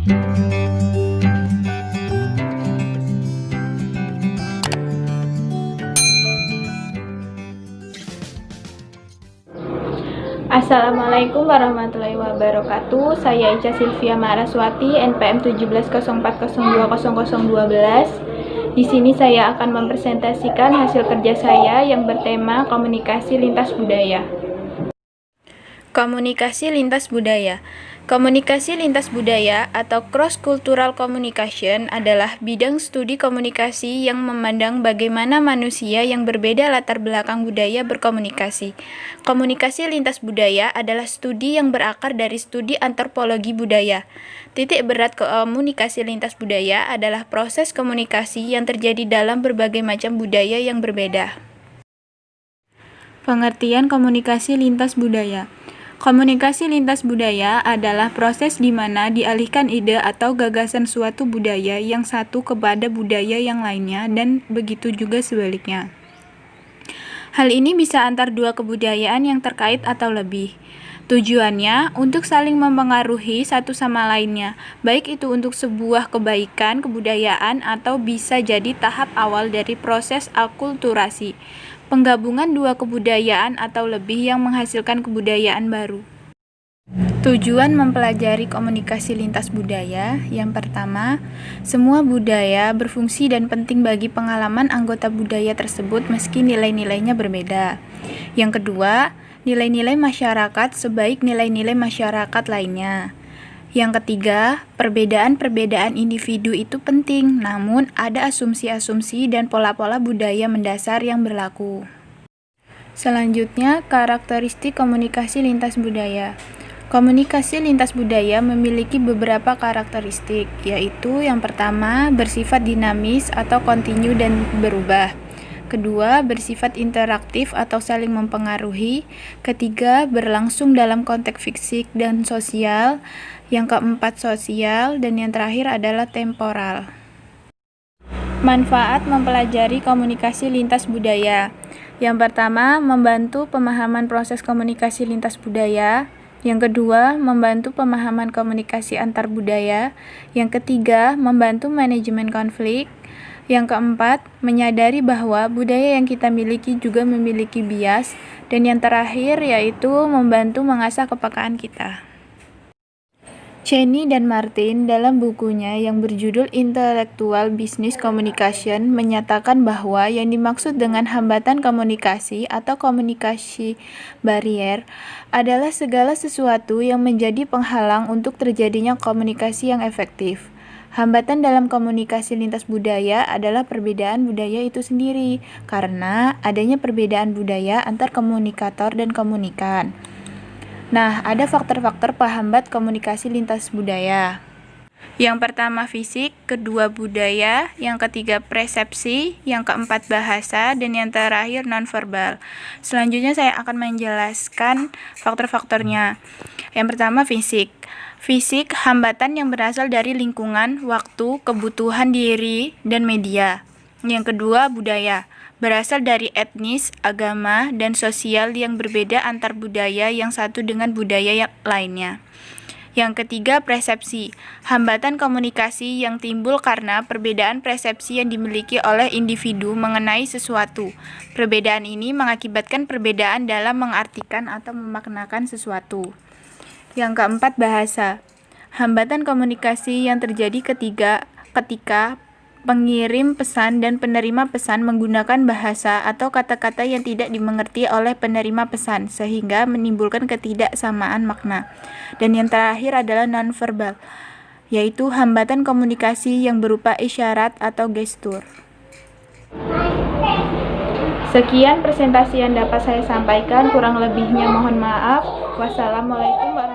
Assalamualaikum warahmatullahi wabarakatuh. Saya Ica Silvia Maraswati, NPM 1704020012. Di sini saya akan mempresentasikan hasil kerja saya yang bertema komunikasi lintas budaya. Komunikasi lintas budaya. Komunikasi lintas budaya atau cross-cultural communication adalah bidang studi komunikasi yang memandang bagaimana manusia yang berbeda latar belakang budaya berkomunikasi. Komunikasi lintas budaya adalah studi yang berakar dari studi antropologi budaya. Titik berat komunikasi lintas budaya adalah proses komunikasi yang terjadi dalam berbagai macam budaya yang berbeda. Pengertian komunikasi lintas budaya. Komunikasi lintas budaya adalah proses di mana dialihkan ide atau gagasan suatu budaya yang satu kepada budaya yang lainnya dan begitu juga sebaliknya. Hal ini bisa antar dua kebudayaan yang terkait atau lebih. Tujuannya untuk saling mempengaruhi satu sama lainnya, baik itu untuk sebuah kebaikan kebudayaan atau bisa jadi tahap awal dari proses akulturasi, penggabungan dua kebudayaan atau lebih yang menghasilkan kebudayaan baru. Tujuan mempelajari komunikasi lintas budaya. Yang pertama, semua budaya berfungsi dan penting bagi pengalaman anggota budaya tersebut meski nilai-nilainya berbeda. Yang kedua, nilai-nilai masyarakat sebaik nilai-nilai masyarakat lainnya. Yang ketiga, perbedaan-perbedaan individu itu penting, namun ada asumsi-asumsi dan pola-pola budaya mendasar yang berlaku. Selanjutnya, karakteristik komunikasi lintas budaya. Komunikasi lintas budaya memiliki beberapa karakteristik, yaitu yang pertama, bersifat dinamis atau kontinu dan berubah. Kedua, bersifat interaktif atau saling mempengaruhi. Ketiga, berlangsung dalam konteks fisik dan sosial. Yang keempat, sosial. Dan yang terakhir adalah temporal. Manfaat mempelajari komunikasi lintas budaya. Yang pertama, membantu pemahaman proses komunikasi lintas budaya. Yang kedua, membantu pemahaman komunikasi antar budaya. Yang ketiga, membantu manajemen konflik. Yang keempat, menyadari bahwa budaya yang kita miliki juga memiliki bias. Dan yang terakhir yaitu membantu mengasah kepekaan kita. Cheney dan Martin dalam bukunya yang berjudul Intellectual Business Communication menyatakan bahwa yang dimaksud dengan hambatan komunikasi atau komunikasi barrier adalah segala sesuatu yang menjadi penghalang untuk terjadinya komunikasi yang efektif. Hambatan dalam komunikasi lintas budaya adalah perbedaan budaya itu sendiri, karena adanya perbedaan budaya antar komunikator dan komunikan. Nah, ada faktor-faktor penghambat komunikasi lintas budaya. Yang pertama fisik, kedua budaya, yang ketiga persepsi, yang keempat bahasa, dan yang terakhir nonverbal. Selanjutnya saya akan menjelaskan faktor-faktornya. Yang pertama fisik. Fisik, hambatan yang berasal dari lingkungan, waktu, kebutuhan diri, dan media. Yang kedua budaya. Berasal dari etnis, agama, dan sosial yang berbeda antar budaya yang satu dengan budaya yang lainnya. Yang ketiga, persepsi. Hambatan komunikasi yang timbul karena perbedaan persepsi yang dimiliki oleh individu mengenai sesuatu. Perbedaan ini mengakibatkan perbedaan dalam mengartikan atau memaknakan sesuatu. Yang keempat, bahasa. Hambatan komunikasi yang terjadi ketika pengirim pesan dan penerima pesan menggunakan bahasa atau kata-kata yang tidak dimengerti oleh penerima pesan, sehingga menimbulkan ketidaksamaan makna. Dan yang terakhir adalah nonverbal, yaitu hambatan komunikasi yang berupa isyarat atau gestur. Sekian presentasi yang dapat saya sampaikan, kurang lebihnya mohon maaf. Wassalamualaikum warahmatullahi wabarakatuh.